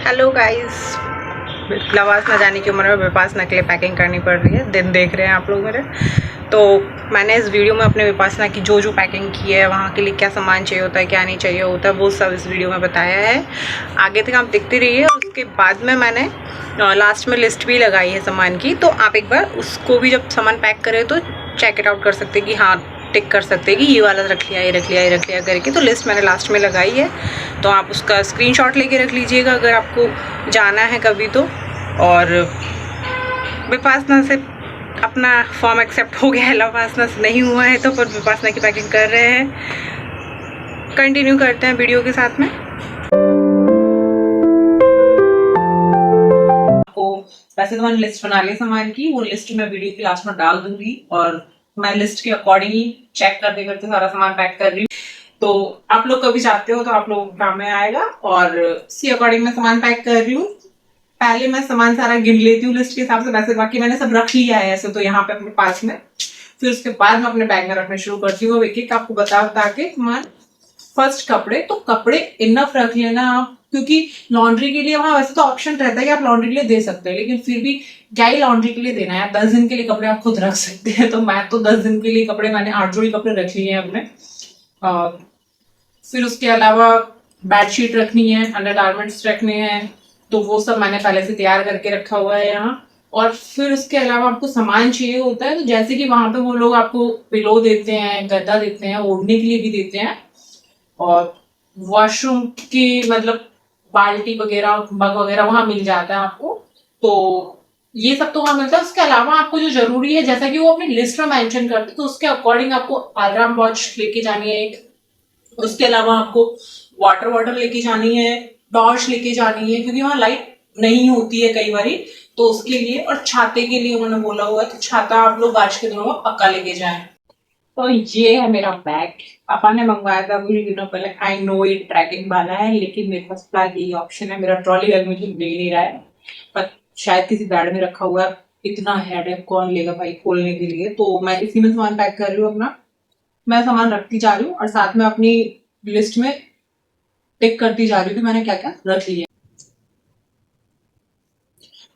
Hello guys, Lavasa ना जाने की उम्र में विपासना के लिए पैकिंग करनी पड़ रही है। दिन देख रहे हैं आप लोग मेरे। तो मैंने इस वीडियो में अपने विपासना की जो पैकिंग की है, वहाँ के लिए क्या सामान चाहिए होता है, क्या नहीं चाहिए होता है, वो सब इस वीडियो में बताया है। आगे तक आप देखते रहिए। उसके बाद में मैंने लास्ट में लिस्ट भी लगाई है सामान की, तो आप एक बार उसको भी जब सामान पैक करें तो चेक इट आउट कर सकते हैं कि हाँ, टिक कर सकते हैं कि ये वाला रख लिया, ये रख लिया, ये रख लिया करके। तो लिस्ट मैंने लास्ट में लगाई है, तो आप उसका स्क्रीनशॉट लेके रख लीजिएगा अगर आपको जाना है कभी तो। और विपासना से अपना फॉर्म एक्सेप्ट हो गया है, लवासना से नहीं हुआ है, तो फिर विपासना की पैकिंग कर रहे हैं। कंटिन्यू करते हैं वीडियो के साथ में। वैसे तो मैंने लिस्ट बना ली सामान की, वो लिस्ट मैं वीडियो के लास्ट में डाल दूंगी, और मैं लिस्ट के अकॉर्डिंग ही चेक करते करते सारा सामान पैक कर रही हूँ। तो आप लोग कभी चाहते हो तो आप लोग काम में आएगा, और उसी अकॉर्डिंग मैं सामान पैक कर रही हूँ। पहले मैं सामान सारा गिन लेती हूँ लिस्ट के हिसाब से, वैसे बाकी मैंने सब रख लिया है ऐसे तो यहाँ पे अपने पास में। फिर उसके बाद मैं अपने बैग में रखना शुरू करती हूँ, एक एक आपको बता के सामान। फर्स्ट कपड़े, तो कपड़े इनफ रख लेना आप, क्योंकि लॉन्ड्री के लिए वहां वैसे तो ऑप्शन रहता है कि आप लॉन्ड्री के लिए दे सकते हैं, लेकिन फिर भी क्या ही लॉन्ड्री के लिए देना है। 10 दिन के लिए कपड़े आप खुद रख सकते हैं, तो मैं तो 10 दिन के लिए कपड़े, मैंने 8 जोड़ी कपड़े रख लिए हैं अपने। फिर उसके अलावा बेडशीट रखनी है, अंडर गारमेंट्स रखने हैं, तो वो सब मैंने पहले से तैयार करके रखा हुआ है यहाँ। और फिर उसके अलावा आपको सामान चाहिए होता है, तो जैसे कि वहां पे वो लोग आपको पिलो देते हैं, गद्दा देते हैं, ओढ़ने के लिए भी देते हैं, और वॉशरूम की मतलब बाल्टी वगैरह, मग वगैरह वहां मिल जाता है आपको। तो ये सब तो वहां मिलता है। उसके अलावा आपको जो जरूरी है, जैसा कि वो अपनी लिस्ट में मेंशन करते, तो उसके अकॉर्डिंग आपको अलार्म वॉच लेके जानी है एक। उसके अलावा आपको वाटर लेके जानी है, टॉर्च लेके जानी है, क्योंकि वहां लाइट नहीं होती है कई बारी, तो उसके लिए। और छाते के लिए उन्होंने बोला हुआ है, तो छाता आप लोग बारिश के दिनों में पक्का लेके जाएं। तो ये है मेरा बैग। पापा ने मंगवाया था कुछ दिनों पहले। आई नो ये ट्रैकिंग वाला है, लेकिन मेरे पास फिलहाल यही ऑप्शन है। मेरा ट्रॉली बैग मुझे मिल नहीं रहा है, पर शायद किसी बैग में रखा हुआ है। इतना हेडेक कौन लेगा भाई खोलने के लिए, तो मैं इसी में सामान पैक कर रही हूँ अपना। मैं सामान रखती जा रही हूँ, और साथ में अपनी लिस्ट में टिक करती जा रही हूँ कि मैंने क्या क्या रख लिया।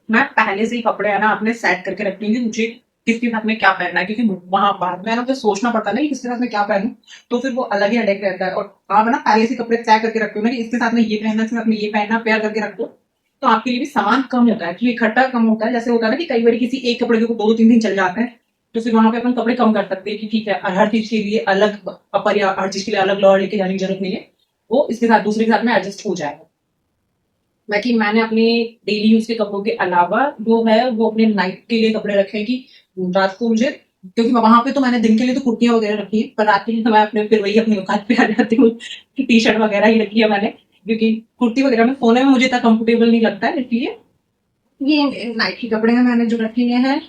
मैं पहले से ही कपड़े है ना अपने सेट करके रखती हूँ कि मुझे किसके साथ में क्या पहनना है, क्योंकि वहां बाद में ना मुझे सोचना पड़ता है ना कि किसके साथ में क्या पहनूं, तो फिर वो अलग ही हेडेक रहता है। और आप ना पहले से कपड़े तय करके रखते हो ना कि इसके साथ में ये पहनना, इसके साथ में ये पहनना, पेयर करके रख दो, तो आपके लिए भी सामान कम होता है, क्योंकि इकट्ठा कम होता है। जैसे होता है ना कि कई बार किसी एक कपड़े के ऊपर 2-3 दिन चल जाते हैं, तो फिर वहां पे अपन कपड़े कम कर सकते हैं कि ठीक है, हर चीज के लिए अलग अपर या हर चीज के लिए अलग लोअर लेके जाने की जरूरत नहीं है, वो इसके साथ दूसरे के साथ में एडजस्ट हो जाएगा। बाकी मैंने अपने डेली यूज के कपड़ों के अलावा जो है वो अपने नाइट के लिए कपड़े रखे हैं, कि रात को मुझे, क्योंकि वहां पे तो मैंने दिन के लिए तो कुर्तियां वगैरह रखी है, पर रात के लिए तो मैं अपने फिर वही अपनी औकात पे आ जाती हूँ कि टी शर्ट वगैरह ही रखी है मैंने, क्योंकि कुर्ती वगैरह में सोने में मुझे इतना कंफर्टेबल नहीं लगता है, इसलिए ये नाइट के कपड़े हैं मैंने जो रखे हुए हैं।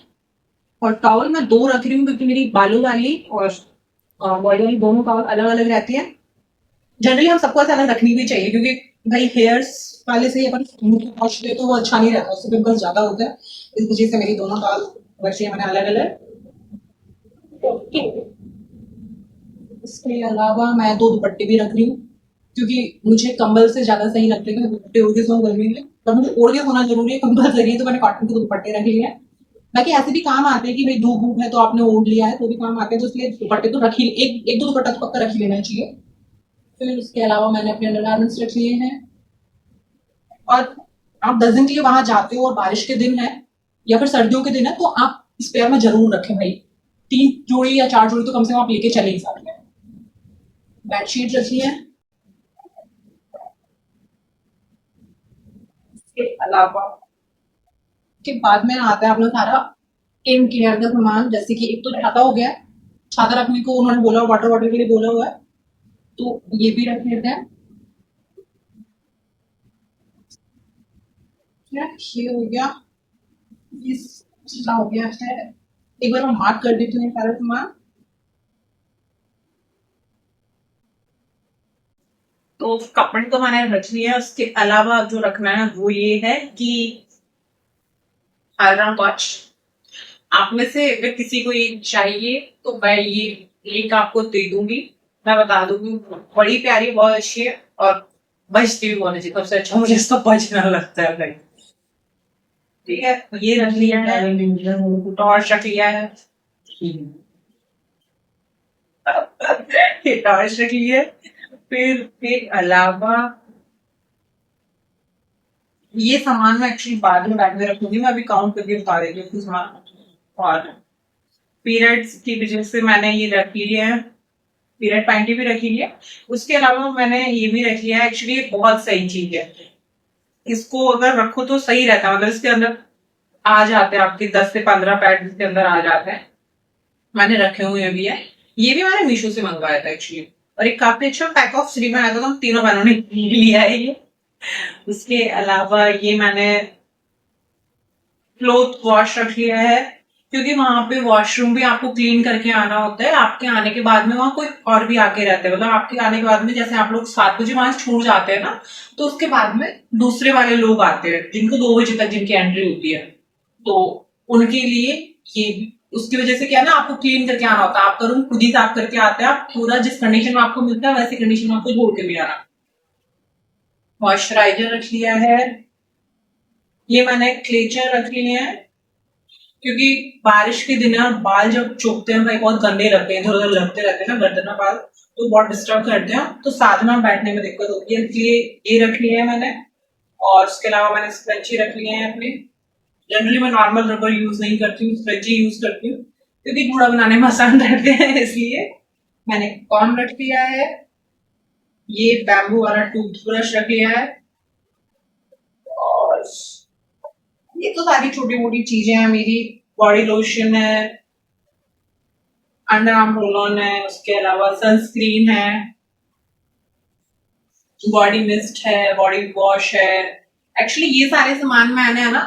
और टॉवल मैं 2 रख रही हूँ, क्योंकि मेरी बालू वाली और बॉडी वाली दोनों टॉवल अलग अलग रहती है। जनरली हम सबको ऐसा अलग रखनी भी चाहिए, क्योंकि भाई हेयर्स वाले से ही अपन मुंह को वॉश दे तो वो अच्छा नहीं रहता, उससे पिंपल्स ज्यादा होते हैं। इस वजह से मेरी दोनों टॉवल रखी है मैंने अलग अलग। इसके अलावा मैं 2 दुपट्टे भी रख रही हूँ, क्योंकि मुझे कंबल से ज्यादा सही लगते हैं दुपट्टे ओढ़ के सो गर्मी में, पर मुझे ओढ़ के सोना जरूरी है कंपलसरी है, तो मैंने कॉटन के दुपट्टे रख लिए हैं। बाकी ऐसे भी काम आते हैं कि भाई धूप धूप है तो आपने ओढ़ लिया है, तो भी काम आते हैं, तो इसलिए दुपट्टे तो रख ही, एक दो दुपट्टा तो पक्का रख ही लेना चाहिए। फिर उसके अलावा मैंने अपने अंडरगारमेंट्स रख लिए हैं। और आप 10 दिन के लिए वहां जाते हो और बारिश के दिन है या फिर सर्दियों के दिन है, तो आप स्पेयर में जरूर रखें भाई। 3 जोड़ी या 4 जोड़ी तो कम से कम आप लेके चले ही साथ में। बेडशीट रखी है। इसके अलावा के बाद में आता है अपना सारा स्किन केयर का सामान, जैसे कि एक तो छाता हो गया, छाता रखने को उन्होंने बोला, वाटर के लिए बोला हुआ है, तो ये भी रख लेते हैं। ये हो गया, ये हो गया है। एक बार मैं मार्क कर देती हूँ सारा सामान। तो कपड़े तो मैंने रख लिया है, उसके अलावा जो रखना है वो ये है कि अलार्म वॉच। आप में से अगर किसी को ये चाहिए तो मैं ये लिंक आपको दे दूंगी, मैं बता दूंगी। बड़ी प्यारी, बहुत अच्छी है, और बजती भी होनी चाहिए, सबसे अच्छा मुझे इसका बजना लगता है भाई। ठीक है, ये रख लिया है, टॉर्च रख लिया है, ये टॉर्च रख लिया है। फिर अलावा ये सामान मैं एक्चुअली बाद में बैग में रखूंगी, मैं अभी काउंट करके बता देती हूँ कुछ सामान। और पीरियड्स की वजह से मैंने ये रख लिया है, पीरियड पैंटी भी रखी है। उसके अलावा मैंने ये भी रख लिया है, एक्चुअली ये बहुत सही चीज है, इसको अगर रखो तो सही रहता है, मतलब इसके अंदर आ जाते हैं आपके 10 से 15 पैड इसके अंदर आ जाते हैं। मैंने रखे हुए भी है, ये भी मैंने मीशो से मंगवाया था एक्चुअली। और एक काफी अच्छा पैक ऑफ 3 में आया था, तो हम तीनों बहनों ने लिया है ये। उसके अलावा ये मैंने क्लोथ वॉश रख लिया है, क्योंकि वहां पे वॉशरूम भी आपको क्लीन करके आना होता है। आपके आने के बाद में वहां कोई और भी आके रहते हैं, मतलब आपके आने के बाद में जैसे आप लोग 7 बजे वहां छूट जाते हैं ना, तो उसके बाद में दूसरे वाले लोग आते हैं जिनको 2 बजे तक जिनकी एंट्री होती है, तो उनके लिए ये उसकी वजह से क्या है ना, आपको क्लीन करके आना होता है, आपका रूम खुद ही साफ करके आते हैं, आप पूरा जिस कंडीशन में आपको मिलता है वैसी कंडीशन में आपको छोड़ के भी आना। मॉइस्चराइजर रख लिया है, ये मैंने क्लेचर रख लिए हैं, क्योंकि बारिश के दिन है और बाल जब चुभते हैं भाई बहुत गंदे लगते हैं, इधर उधर लगते रहते हैं ना गर्दन में बाल, तो बहुत डिस्टर्ब करते हैं, तो साथ में बैठने में दिक्कत होती है, इसलिए ये रख लिया है मैंने। और उसके अलावा मैंने स्क्रंची रख लिए हैं अपने। जनरली मैं नॉर्मल रबर यूज नहीं करती हूँ, स्क्रंची यूज करती हूँ, क्योंकि कूड़ा बनाने में आसान रहते हैं, इसलिए मैंने कॉर्न रख लिया है। ये बैम्बू वाला टूथब्रश रख लिया है। और ये तो सारी छोटी मोटी चीजें हैं मेरी। बॉडी लोशन है, अंडर आर्म रोल ऑन है, उसके अलावा सनस्क्रीन है, बॉडी मिस्ट है, बॉडी वॉश है। एक्चुअली ये सारे सामान मैंने है ना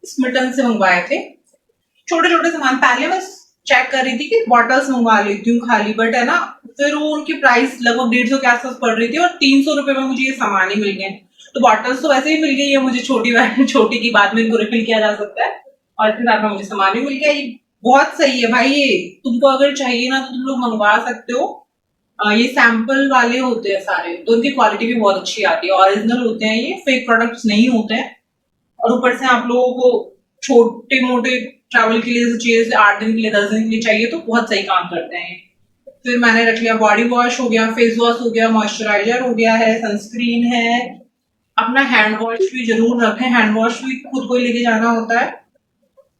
स्मिटन से मंगवाए थे, छोटे छोटे सामान। पहले मैं चेक कर रही थी कि बॉटल्स मंगवा लेती हूँ खाली, बट है ना फिर वो उनकी प्राइस लगभग 150 के आसपास पड़ रही थी, और 300 रुपए में मुझे ये सामान ही मिल गए। तो बॉटल्स तो वैसे ही मिल गई है मुझे, छोटी छोटी की बाद में इनको रिफिल किया जा सकता है, और इसके साथ में मुझे सामान भी मिल गया। ये बहुत सही है भाई, ये तुमको अगर चाहिए ना तो तुम लोग मंगवा सकते हो। ये सैंपल वाले होते हैं सारे, तो उनकी क्वालिटी भी बहुत अच्छी आती है, ओरिजिनल होते हैं, ये फेक प्रोडक्ट्स नहीं होते हैं। और ऊपर से आप लोगों को छोटे मोटे ट्रैवल के लिए चाहिए, जैसे 8 दिन के लिए 10 दिन के लिए चाहिए, तो बहुत सही काम करते हैं। फिर मैंने रख लिया बॉडी वॉश हो गया, फेस वॉश हो गया, मॉइस्चराइजर हो गया है, सनस्क्रीन है। अपना हैंड वॉश भी जरूर रखें, हैंड वॉश भी खुद को ही लेके जाना होता है।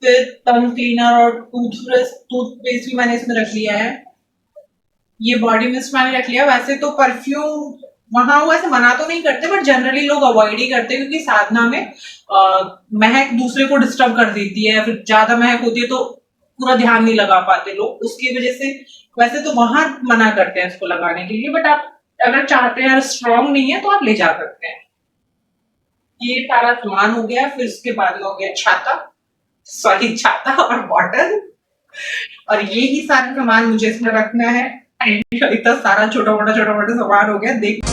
फिर टंग क्लीनर और टूथपेस्ट भी मैंने इसमें रख लिया है। ये बॉडी मिस्ट मैंने रख लिया। वैसे तो परफ्यूम वहां वैसे मना तो नहीं करते, बट जनरली लोग अवॉइड ही करते हैं, क्योंकि साधना में महक दूसरे को डिस्टर्ब कर देती है, फिर ज्यादा महक होती है तो पूरा ध्यान नहीं लगा पाते लोग, उसकी वजह से वैसे तो वहां मना करते हैं इसको लगाने के लिए, बट आप अगर चाहते हैं स्ट्रांग नहीं है तो आप ले जा सकते हैं। ये सारा सामान हो गया। फिर उसके बाद में हो गया छाता, सॉरी छाता और बॉटल, और ये ही सारा सामान मुझे इसमें रखना है। इतना सारा छोटा मोटा सामान हो गया देख।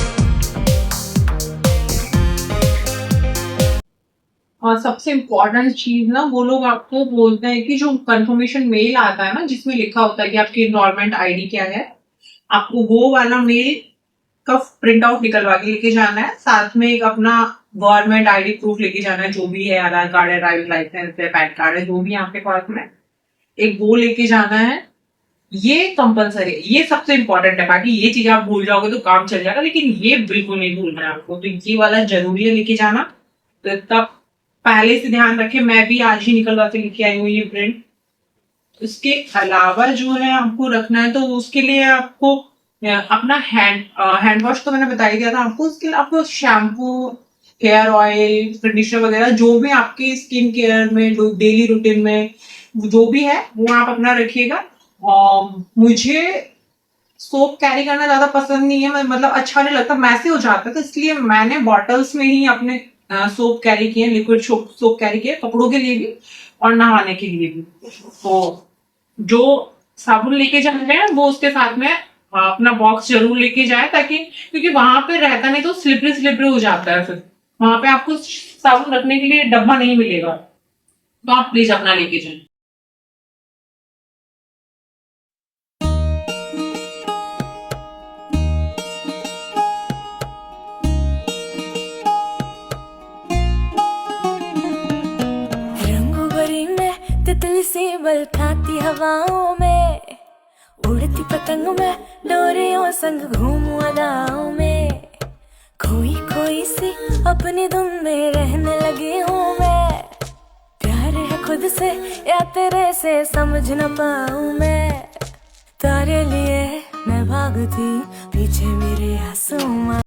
और सबसे इम्पोर्टेंट चीज ना, वो लोग आपको बोलते हैं कि जो कंफर्मेशन मेल आता है ना जिसमें लिखा होता है कि आपकी इनरोलमेंट आईडी क्या है, आपको वो वाला मेल का प्रिंट आउट निकलवा के लेके जाना है। साथ में एक अपना गवर्नमेंट आईडी प्रूफ लेके जाना है, जो भी है, आधार कार्ड है, ड्राइविंग लाइसेंस है, पैन कार्ड है, जो भी आपके पास में, एक वो लेके जाना है। ये कंपलसरी है, ये सबसे इंपॉर्टेंट है। बाकी ये चीज आप भूल जाओगे तो काम चल जाएगा, लेकिन ये बिल्कुल नहीं भूलना है आपको, तो ये वाला जरूरी है लेके जाना। तो तब पहले से ध्यान रखें, मैं भी आज ही निकलवा के लेके आई हूँ ये प्रिंट। उसके अलावा जो है आपको रखना है, तो उसके लिए आपको अपना हैंड वॉश तो मैंने बता ही दिया था आपको। उसके लिए आपको शैम्पू, हेयर ऑयल, कंडीशनर वगैरह जो भी आपके स्किन केयर में डेली रूटीन में जो भी है वो आप अपना रखिएगा। मुझे सोप कैरी करना ज्यादा पसंद नहीं है, मतलब अच्छा नहीं लगता, मैसे हो जाता है, तो इसलिए मैंने बॉटल्स में ही अपने सोप कैरी किए, लिक्विड सोप कैरी किए, कपड़ों के लिए भी और नहाने के लिए भी। तो जो साबुन लेके जाना है वो उसके साथ में अपना बॉक्स जरूर लेके जाए, ताकि क्योंकि वहां पे रहता नहीं तो स्लिपरी स्लिपरी हो जाता है, फिर वहां पे आपको साबुन रखने के लिए डब्बा नहीं मिलेगा, तो आप प्लीज अपना लेके जाए। थोड़ी सी बल खाती हवाओं में, उड़ती पतंग में डोरियों संग घूमूं अदाओं में, खोई खोई सी अपनी धुन में रहने लगी हूँ मैं। प्यार है खुद से या तेरे से समझ न पाऊं मैं, तारे लिए मैं भागती पीछे मेरे आंसू।